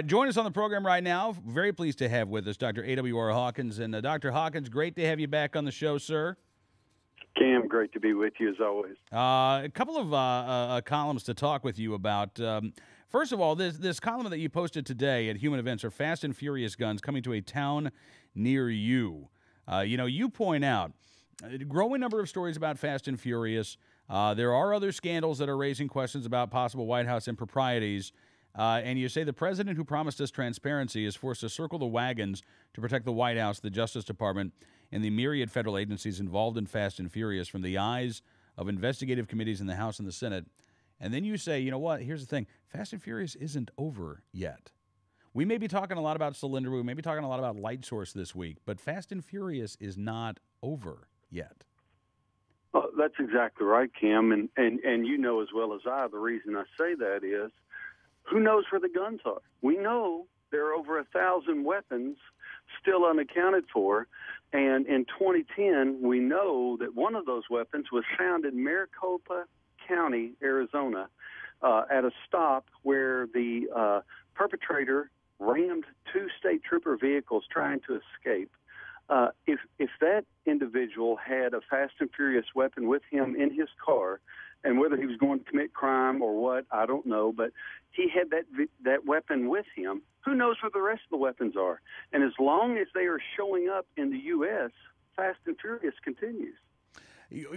Join us on the program right now. Very pleased to have with us Dr. A.W.R. Hawkins. And Dr. Hawkins, great to have you back on the show, sir. Cam, great to be with you as always. A couple of columns to talk with you about. First of all, this column that you posted today at Human Events are Fast and Furious guns coming to a town near you. You point out a growing number of stories about Fast and Furious. There are other scandals that are raising questions about possible White House improprieties. And you say the president who promised us transparency is forced to circle the wagons to protect the White House, the Justice Department, and the myriad federal agencies involved in Fast and Furious from the eyes of investigative committees in the House and the Senate. And then you say, you know what, here's the thing, Fast and Furious isn't over yet. We may be talking a lot about Cylinder, we may be talking a lot about Light Source this week, but Fast and Furious is not over yet. Well, that's exactly right, Cam, and you know as well as I, the reason I say that is, who knows where the guns are? We know there are over 1,000 weapons still unaccounted for, and in 2010, we know that one of those weapons was found in Maricopa County, Arizona, at a stop where the perpetrator rammed two state trooper vehicles trying to escape. If that individual had a Fast and Furious weapon with him in his car, and whether he was going to commit crime or what, I don't know, but he had that weapon with him. Who knows where the rest of the weapons are? And as long as they are showing up in the U.S., Fast and Furious continues.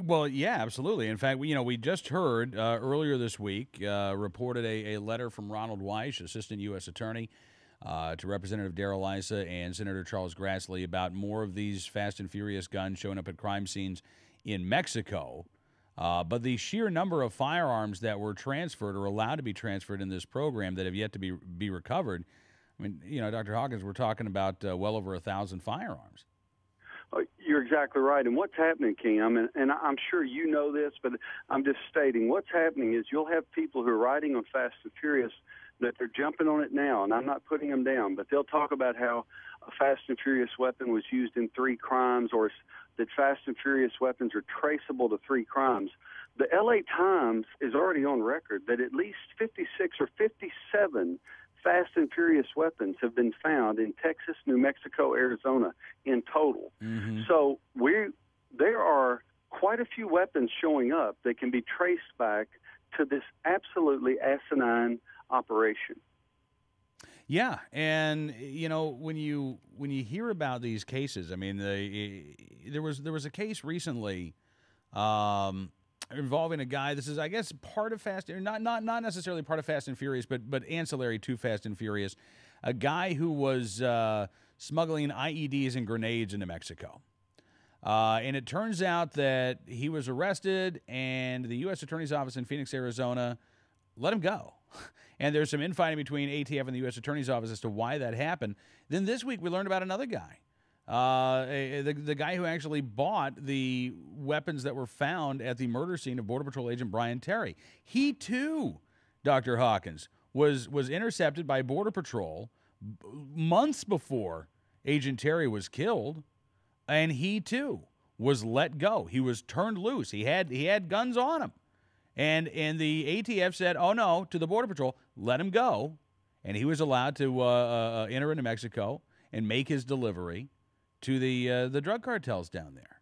Well, yeah, absolutely. In fact, we just heard earlier this week, reported a letter from Ronald Weiss, Assistant U.S. Attorney, to Representative Darrell Issa and Senator Charles Grassley about more of these Fast and Furious guns showing up at crime scenes in Mexico. But the sheer number of firearms that were transferred or allowed to be transferred in this program that have yet to be recovered, I mean, Dr. Hawkins, we're talking about well over 1,000 firearms. You're exactly right. And what's happening, Cam, and I'm sure you know this, but I'm just stating, what's happening is you'll have people who are riding on Fast and Furious that they're jumping on it now, and I'm not putting them down, but they'll talk about how a Fast and Furious weapon was used in 3 crimes, or that Fast and Furious weapons are traceable to 3 crimes. The L.A. Times is already on record that at least 56 or 57 Fast and Furious weapons have been found in Texas, New Mexico, Arizona in total. Mm-hmm. So there are quite a few weapons showing up that can be traced back to this absolutely asinine operation. Yeah, and when you hear about these cases, I mean, there was a case recently involving a guy. This is, I guess, part of not necessarily part of Fast and Furious, but ancillary to Fast and Furious. A guy who was smuggling IEDs and grenades into Mexico. And it turns out that he was arrested, and the U.S. Attorney's Office in Phoenix, Arizona, let him go. And there's some infighting between ATF and the U.S. Attorney's Office as to why that happened. Then this week we learned about another guy, the guy who actually bought the weapons that were found at the murder scene of Border Patrol agent Brian Terry. He, too, Dr. Hawkins, was intercepted by Border Patrol months before Agent Terry was killed, and he, too, was let go. He was turned loose. He had guns on him. And the ATF said, oh, no, to the Border Patrol, let him go. And he was allowed to enter into Mexico and make his delivery to the drug cartels down there.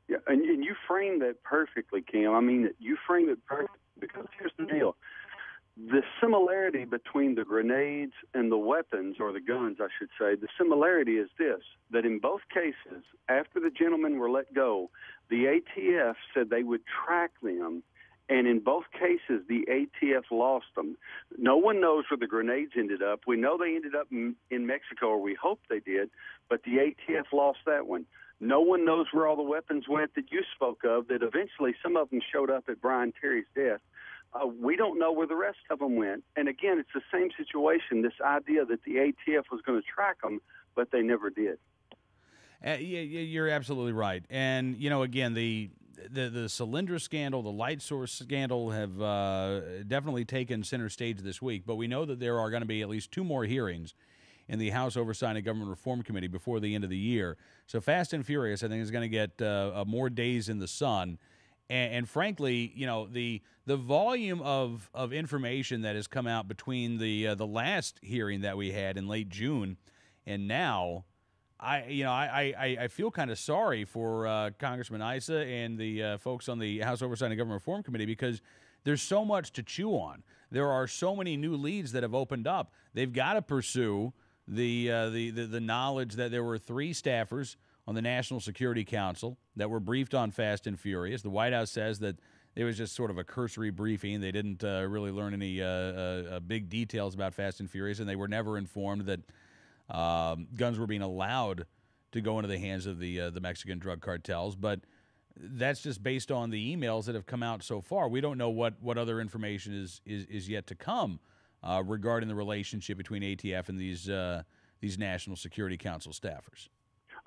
Yeah, and you framed that perfectly, Cam. I mean, you framed it perfectly because here's the deal. The similarity between the grenades and the weapons, or the guns, I should say, the similarity is this, that in both cases, after the gentlemen were let go, the ATF said they would track them. And in both cases, the ATF lost them. No one knows where the grenades ended up. We know they ended up in Mexico, or we hope they did, but the ATF lost that one. No one knows where all the weapons went that you spoke of, that eventually some of them showed up at Brian Terry's death. We don't know where the rest of them went. And again, it's the same situation, this idea that the ATF was going to track them, but they never did. You're absolutely right. And, again, the Cylinder scandal, the Light Source scandal have definitely taken center stage this week. But we know that there are going to be at least 2 more hearings in the House Oversight and Government Reform Committee before the end of the year. So Fast and Furious, I think, is going to get more days in the sun. And frankly, the volume of information that has come out between the last hearing that we had in late June and now, I feel kind of sorry for Congressman Issa and the folks on the House Oversight and Government Reform Committee, because there's so much to chew on. There are so many new leads that have opened up. They've got to pursue the knowledge that there were 3 staffers on the National Security Council that were briefed on Fast and Furious. The White House says that it was just sort of a cursory briefing. They didn't really learn any big details about Fast and Furious, and they were never informed that guns were being allowed to go into the hands of the Mexican drug cartels. But that's just based on the emails that have come out so far. We don't know what other information is yet to come regarding the relationship between ATF and these National Security Council staffers.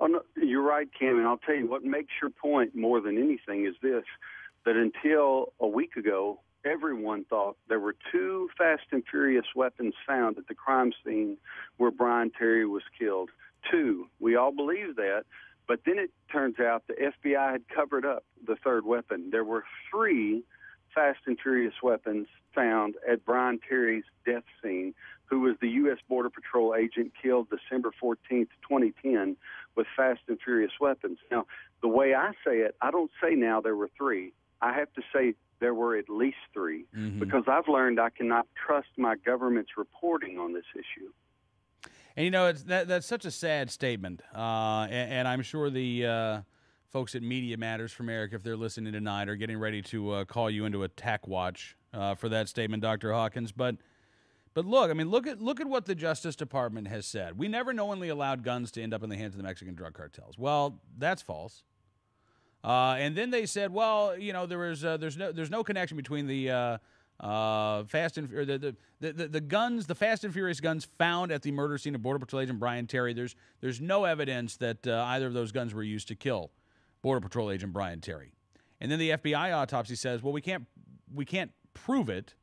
Oh, no, you're right, Cam, and I'll tell you what makes your point more than anything is this, that until a week ago, everyone thought there were 2 Fast and Furious weapons found at the crime scene where Brian Terry was killed. 2. We all believed that. But then it turns out the FBI had covered up the 3rd weapon. There were 3 Fast and Furious weapons found at Brian Terry's death scene, who was the U.S. Border Patrol agent killed December 14th, 2010, with Fast and Furious weapons. Now, the way I say it, I don't say now there were 3. I have to say there were at least 3, because I've learned I cannot trust my government's reporting on this issue. And, that's such a sad statement. And I'm sure the folks at Media Matters from Eric, if they're listening tonight, are getting ready to call you into attack watch for that statement, Dr. Hawkins. But look, look at what the Justice Department has said. We never knowingly allowed guns to end up in the hands of the Mexican drug cartels. Well, that's false. And then they said, well, there's no connection between the the guns, the Fast and Furious guns found at the murder scene of Border Patrol agent Brian Terry. There's no evidence that either of those guns were used to kill Border Patrol agent Brian Terry. And then the FBI autopsy says, well, we can't prove it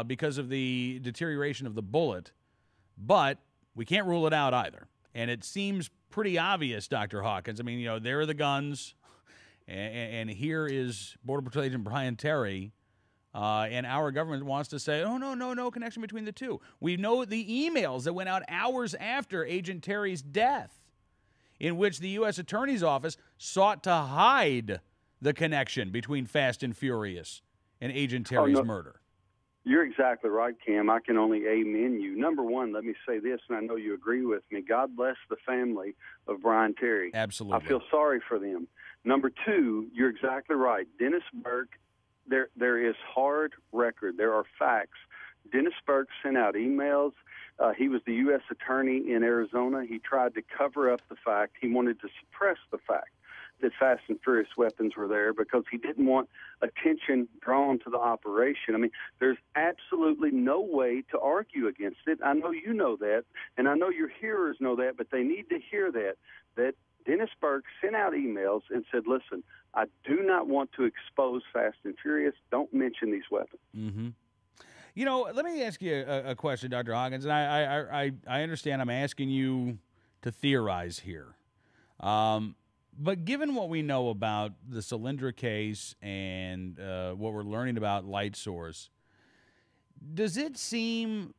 because of the deterioration of the bullet, but we can't rule it out either. And it seems pretty obvious, Dr. Hawkins. There are the guns, and here is Border Patrol agent Brian Terry. And our government wants to say, oh, no connection between the 2. We know the emails that went out hours after Agent Terry's death, in which the U.S. Attorney's Office sought to hide the connection between Fast and Furious and Agent Terry's murder. You're exactly right, Cam. I can only amen you. Number one, let me say this, and I know you agree with me. God bless the family of Brian Terry. Absolutely. I feel sorry for them. Number 2, you're exactly right. Dennis Burke, there is hard record. There are facts. Dennis Burke sent out emails. He was the U.S. attorney in Arizona. He tried to cover up the fact. He wanted to suppress the fact that Fast and Furious weapons were there because he didn't want attention drawn to the operation. There's absolutely no way to argue against it. I know you know that, and I know your hearers know that, but they need to hear that Dennis Burke sent out emails and said, listen, I do not want to expose Fast and Furious. Don't mention these weapons. Mm-hmm. Let me ask you a question, Dr. Hawkins, and I understand I'm asking you to theorize here. But given what we know about the Solyndra case and what we're learning about LightSource, does it seem,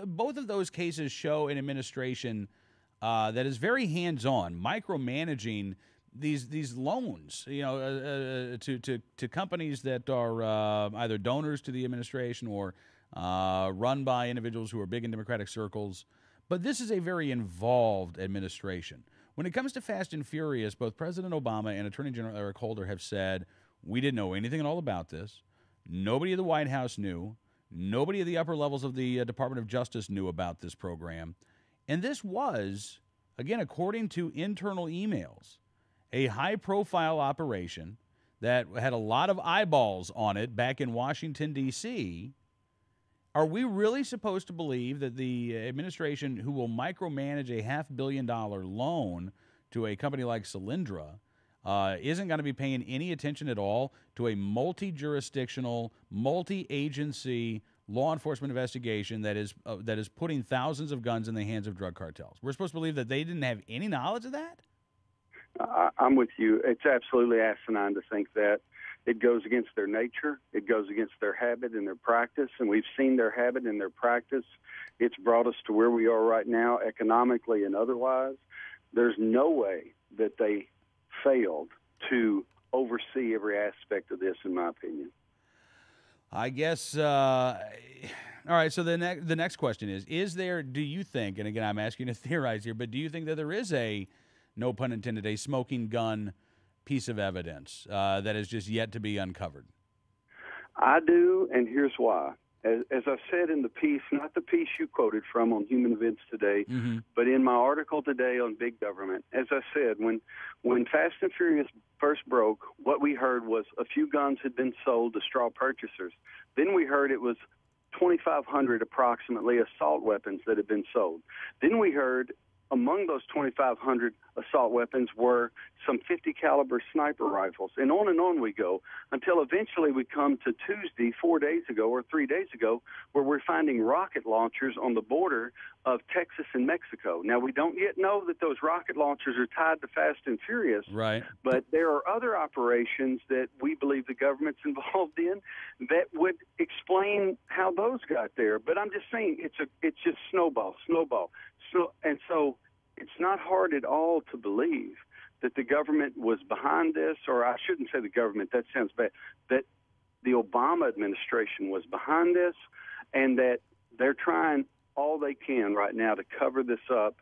both of those cases show an administration that is very hands-on, micromanaging these loans, to companies that are either donors to the administration or run by individuals who are big in Democratic circles. But this is a very involved administration. When it comes to Fast and Furious, both President Obama and Attorney General Eric Holder have said, we didn't know anything at all about this. Nobody at the White House knew. Nobody at the upper levels of the Department of Justice knew about this program. And this was, again, according to internal emails, a high-profile operation that had a lot of eyeballs on it back in Washington, D.C. Are we really supposed to believe that the administration who will micromanage a $500 million loan to a company like Solyndra isn't going to be paying any attention at all to a multi-jurisdictional, multi-agency law enforcement investigation that is putting thousands of guns in the hands of drug cartels? We're supposed to believe that they didn't have any knowledge of that? I'm with you. It's absolutely asinine to think that. It goes against their nature. It goes against their habit and their practice, and we've seen their habit and their practice. It's brought us to where we are right now, economically and otherwise. There's no way that they failed to oversee every aspect of this, in my opinion. I guess. All right. So the next question is there? Do you think? And again, I'm asking you to theorize here, but do you think that there is a, no pun intended, a smoking gun piece of evidence that is just yet to be uncovered? I do, and here's why. As I said in the piece, not the piece you quoted from on Human Events Today, but in my article today on big government, as I said, when Fast and Furious first broke, what we heard was a few guns had been sold to straw purchasers. Then we heard it was 2,500 approximately assault weapons that had been sold. Then we heard among those 2,500 assault weapons were some 50 caliber sniper rifles, and on we go until eventually we come to Tuesday, 4 days ago or 3 days ago, where we're finding rocket launchers on the border of Texas and Mexico. Now, we don't yet know that those rocket launchers are tied to Fast and Furious, right? But there are other operations that we believe the government's involved in that would explain how those got there. But I'm just saying it's just snowball. So it's not hard at all to believe that the government was behind this, or I shouldn't say the government, that sounds bad, that the Obama administration was behind this, and that they're trying all they can right now to cover this up.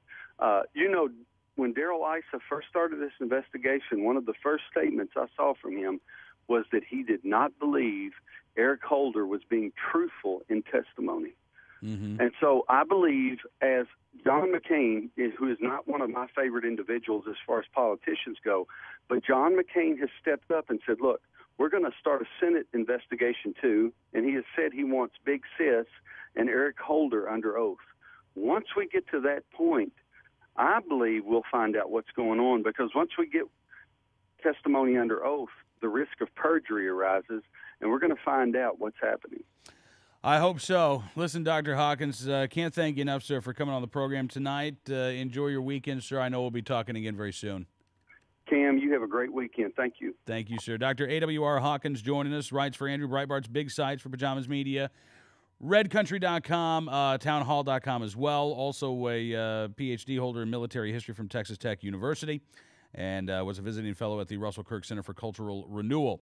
When Darrell Issa first started this investigation, one of the first statements I saw from him was that he did not believe Eric Holder was being truthful in testimony. And so I believe, as John McCain, who is not one of my favorite individuals as far as politicians go, but John McCain has stepped up and said, look, we're going to start a Senate investigation too, and he has said he wants Big Sis and Eric Holder under oath. Once we get to that point, I believe we'll find out what's going on, because once we get testimony under oath, the risk of perjury arises, and we're going to find out what's happening. I hope so. Listen, Dr. Hawkins, can't thank you enough, sir, for coming on the program tonight. Enjoy your weekend, sir. I know we'll be talking again very soon. Cam, you have a great weekend. Thank you. Thank you, sir. Dr. A.W.R. Hawkins joining us, writes for Andrew Breitbart's Big Sites for Pajamas Media, redcountry.com, townhall.com as well. Also a Ph.D. holder in military history from Texas Tech University, and was a visiting fellow at the Russell Kirk Center for Cultural Renewal.